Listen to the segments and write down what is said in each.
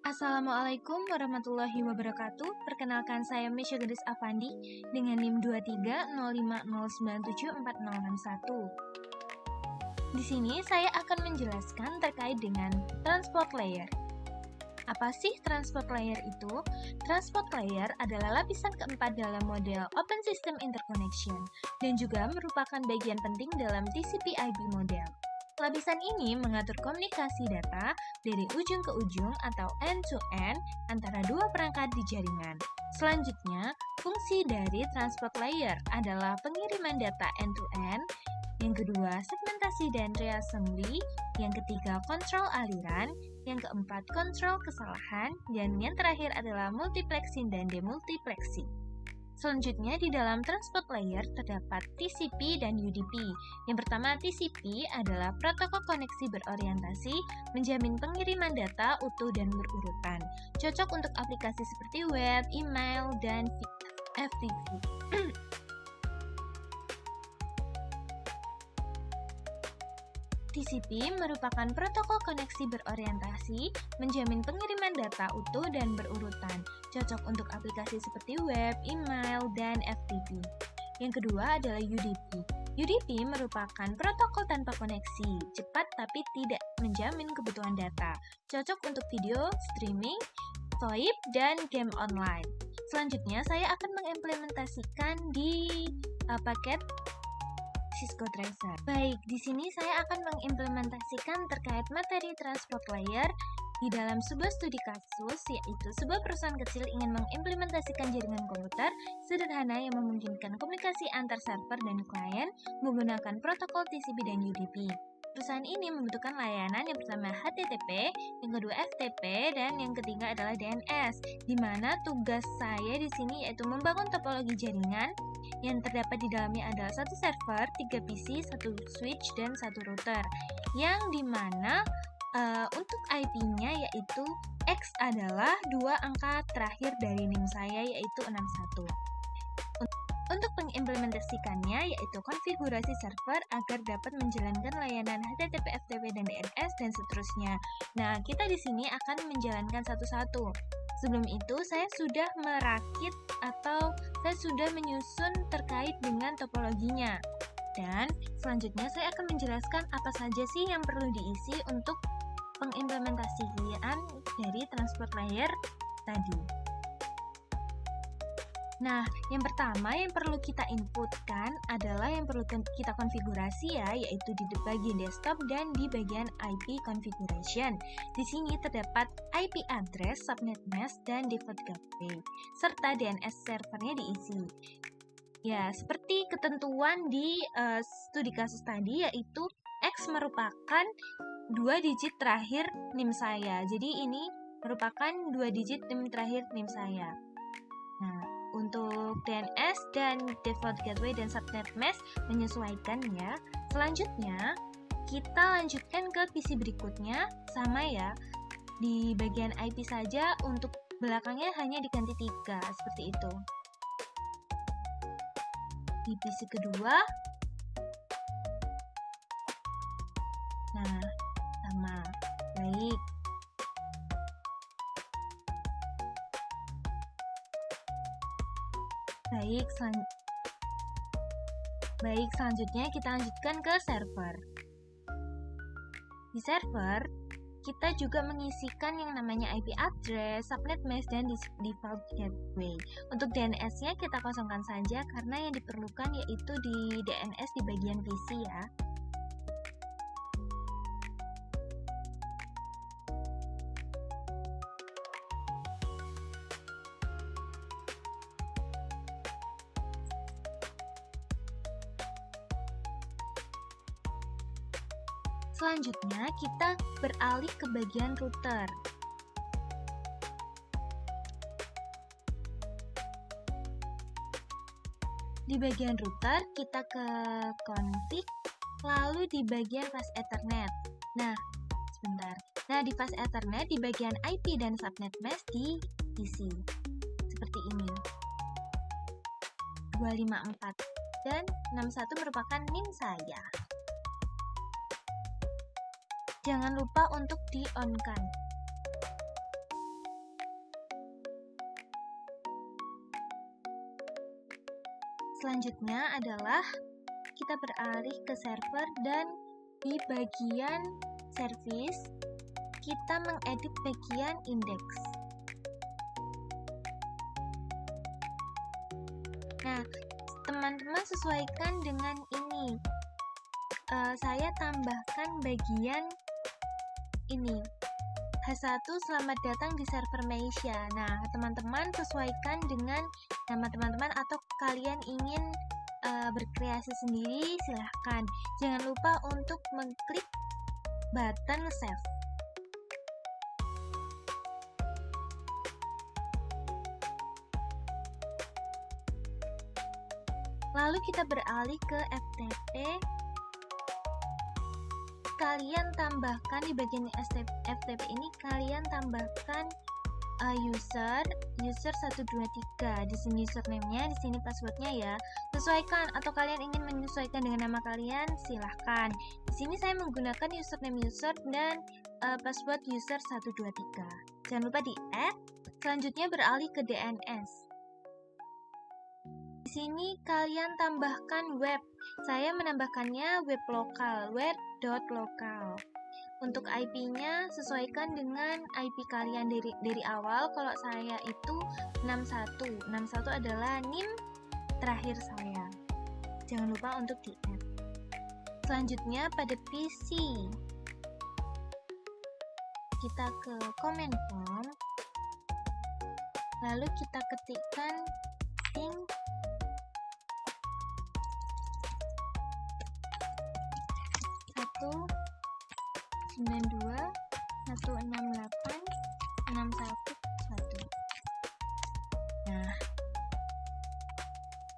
Assalamualaikum warahmatullahi wabarakatuh. Perkenalkan saya Misha Gadis Afandi dengan NIM 2305097461. Di sini saya akan menjelaskan terkait dengan transport layer. Apa sih transport layer itu? Transport layer adalah lapisan keempat dalam model Open System Interconnection dan juga merupakan bagian penting dalam TCP/IP model. Lapisan ini mengatur komunikasi data dari ujung ke ujung atau end-to-end antara dua perangkat di jaringan. Selanjutnya, fungsi dari transport layer adalah pengiriman data end-to-end. Yang kedua, segmentasi dan reassembly. Yang ketiga, kontrol aliran. Yang keempat, kontrol kesalahan. Dan yang terakhir adalah multiplexing dan demultiplexing. Selanjutnya, di dalam transport layer terdapat TCP dan UDP. Yang pertama, TCP adalah protokol koneksi berorientasi, menjamin pengiriman data utuh dan berurutan. Cocok untuk aplikasi seperti web, email, dan FTP. TCP merupakan protokol koneksi berorientasi, menjamin pengiriman data utuh dan berurutan, cocok untuk aplikasi seperti web, email, dan FTP. Yang kedua adalah UDP. UDP merupakan protokol tanpa koneksi, cepat tapi tidak menjamin kebutuhan data, cocok untuk video, streaming, VoIP, dan game online. Selanjutnya, saya akan mengimplementasikan di paket Cisco Tracer. Baik, di sini saya akan mengimplementasikan terkait materi transport layer di dalam sebuah studi kasus, yaitu sebuah perusahaan kecil ingin mengimplementasikan jaringan komputer sederhana yang memungkinkan komunikasi antar server dan klien menggunakan protokol TCP dan UDP. Perusahaan ini membutuhkan layanan yang pertama HTTP, yang kedua FTP, dan yang ketiga adalah DNS, di mana tugas saya di sini yaitu membangun topologi jaringan yang terdapat di dalamnya adalah satu server, 3 PC, 1 switch, dan 1 router, yang dimana untuk IP-nya yaitu X adalah 2 angka terakhir dari NIM saya yaitu 61. Untuk mengimplementasikannya yaitu konfigurasi server agar dapat menjalankan layanan HTTP, FTP, dan DNS, dan seterusnya. Nah, kita di sini akan menjalankan satu-satu. Sebelum itu, saya sudah merakit atau saya sudah menyusun terkait dengan topologinya. Dan selanjutnya saya akan menjelaskan apa saja sih yang perlu diisi untuk pengimplementasian dari transport layer tadi. Nah, yang pertama yang perlu kita inputkan adalah yang perlu kita konfigurasi ya, yaitu di bagian desktop dan di bagian IP configuration. Di sini terdapat IP address, subnet mask, dan default gateway, serta DNS servernya diisi. Ya, seperti ketentuan di studi kasus tadi, yaitu X merupakan 2 digit terakhir NIM saya. Jadi ini merupakan 2 digit NIM terakhir NIM saya. Nah, untuk DNS dan default gateway dan subnet mask menyesuaikan ya. Selanjutnya, kita lanjutkan ke PC berikutnya, sama ya. Di bagian IP saja, untuk belakangnya hanya diganti 3, seperti itu. Di PC kedua, nah, sama. Baik. Baik, selanjutnya kita lanjutkan ke server. Di server, kita juga mengisikan yang namanya IP address, subnet mask, dan default gateway. Untuk DNS-nya kita kosongkan saja karena yang diperlukan yaitu di DNS di bagian PC ya. Selanjutnya, kita beralih ke bagian router. Di bagian router, kita ke config, lalu di bagian fast ethernet. Nah, sebentar. Nah, di fast ethernet, di bagian IP dan subnet mask diisi. Seperti ini. 254 dan 61 merupakan NIM saya. Jangan lupa untuk di-on-kan. Selanjutnya adalah kita beralih ke server dan di bagian service kita mengedit bagian index. Nah, teman-teman sesuaikan dengan ini. Saya tambahkan bagian ini. H1 selamat datang di server Meisha. Nah, teman-teman sesuaikan dengan nama teman-teman atau kalian ingin berkreasi sendiri, silahkan. Jangan lupa untuk mengklik button save. Lalu kita beralih ke FTP. Kalian tambahkan di bagian FTP ini, kalian tambahkan user 123. Di sini username-nya, di sini password-nya ya. Sesuaikan, atau kalian ingin menyesuaikan dengan nama kalian, silahkan. Di sini saya menggunakan username user dan password user 123. Jangan lupa di add. Selanjutnya beralih ke DNS. Di sini kalian tambahkan web. Saya menambahkannya web lokal, web.lokal. Untuk IP-nya sesuaikan dengan IP kalian dari awal. Kalau saya itu 61. 61 adalah NIM terakhir saya. Jangan lupa untuk di-add. Selanjutnya pada PC. Kita ke command prompt. Lalu kita ketikkan ping 192.168.611. Nah,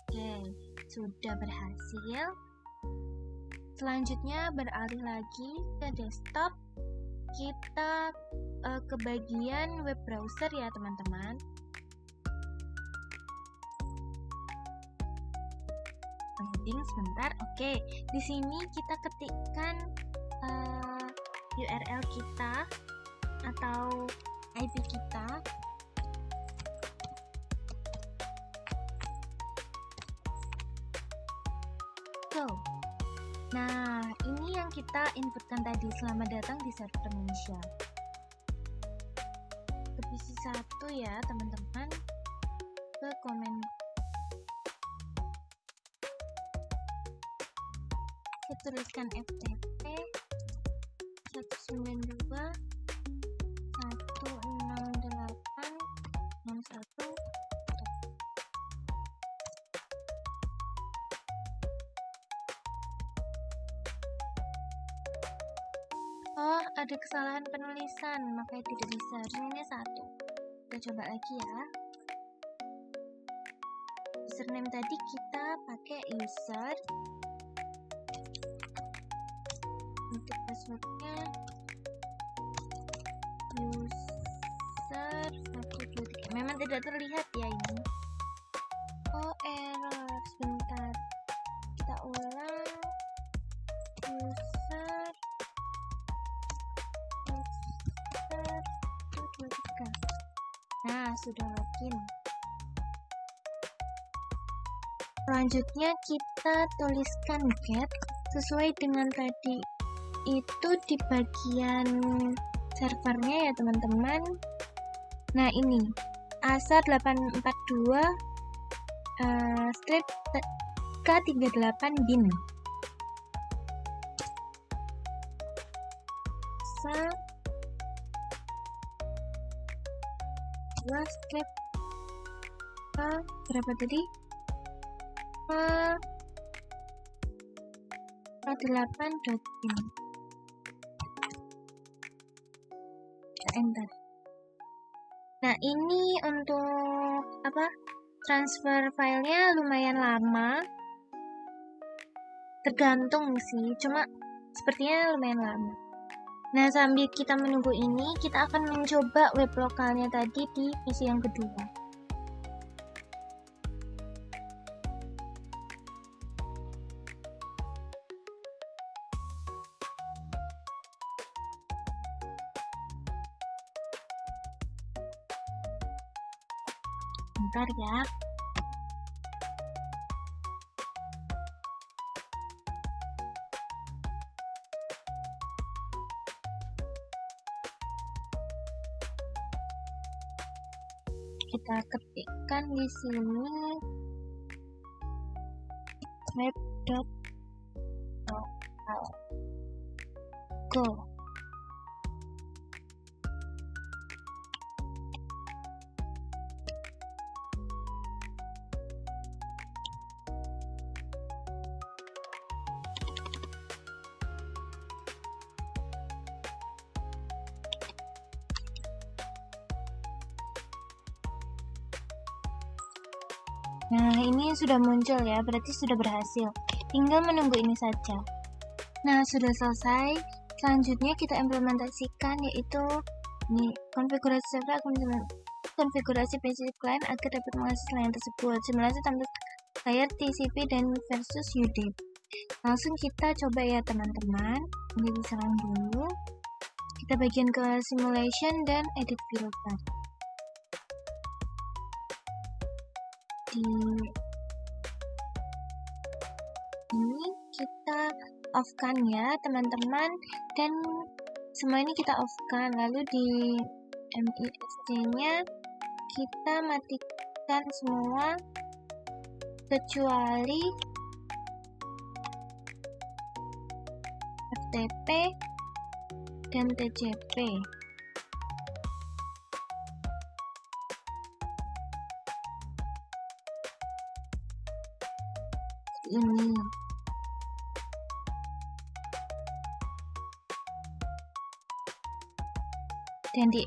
oke, sudah berhasil. Selanjutnya beralih lagi ke desktop. Kita ke bagian web browser ya teman-teman. Sebentar. Oke, di sini kita ketikkan URL kita atau IP kita. Nah, ini yang kita inputkan tadi. Selamat datang di server Indonesia. Ke PC 1 ya teman-teman. Ke komen. Kita tuliskan FTP 192.168.61. Oh, ada kesalahan penulisan, makanya tidak bisa. Ini 1. Kita coba lagi ya. Username tadi kita pakai user. Untuk passwordnya user 123. Memang tidak terlihat ya ini. Oh, error. Sebentar, kita ulang. User 123. Nah, sudah login. Selanjutnya kita tuliskan get sesuai dengan tadi. Itu di bagian servernya ya teman-teman. Nah, ini ASAR 842 strip K38 bin. ASAR 2 strip K berapa tadi? K8.bin. Enter. Nah, ini untuk transfer filenya lumayan lama, tergantung sih, cuma sepertinya lumayan lama. Nah, sambil kita menunggu ini, kita akan mencoba web lokalnya tadi di PC yang kedua. Bentar ya. kita ketikkan di sini web.go. Nah, ini sudah muncul ya, berarti sudah berhasil. Tinggal menunggu ini saja. Nah, sudah selesai. Selanjutnya kita implementasikan, yaitu ini konfigurasi server akan konfigurasi PC client agar dapat mengakses layanan tersebut. Simulasi tampil layar TCP dan versus UDP. Langsung kita coba ya teman-teman. Ini diserang dulu. Kita bagian ke simulation dan edit filter. Ini kita off kan ya teman-teman, dan semua ini kita off kan. Lalu di MISC nya kita matikan semua kecuali FTP dan TCP. Ini dan di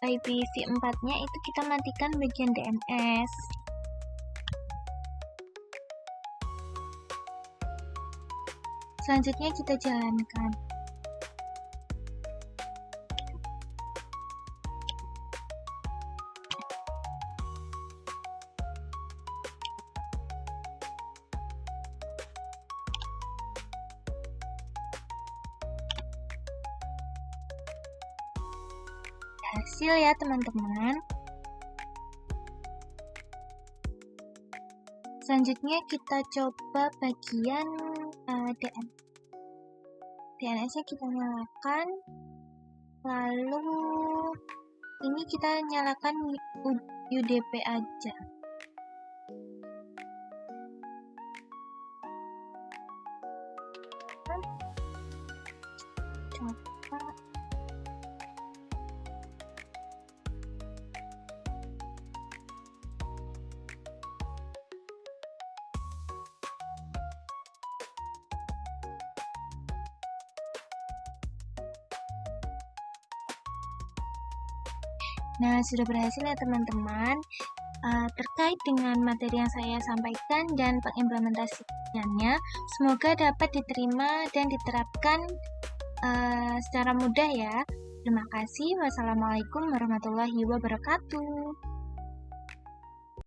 IPv4 nya itu kita matikan bagian DNS. Selanjutnya kita jalankan. Hasil ya teman-teman. Selanjutnya kita coba bagian DNS-nya kita nyalakan. Lalu ini kita nyalakan UDP aja. Coba Nah, sudah berhasil ya teman-teman. Terkait dengan materi yang saya sampaikan dan pengimplementasiannya, semoga dapat diterima dan diterapkan secara mudah ya. Terima kasih. Wassalamualaikum warahmatullahi wabarakatuh.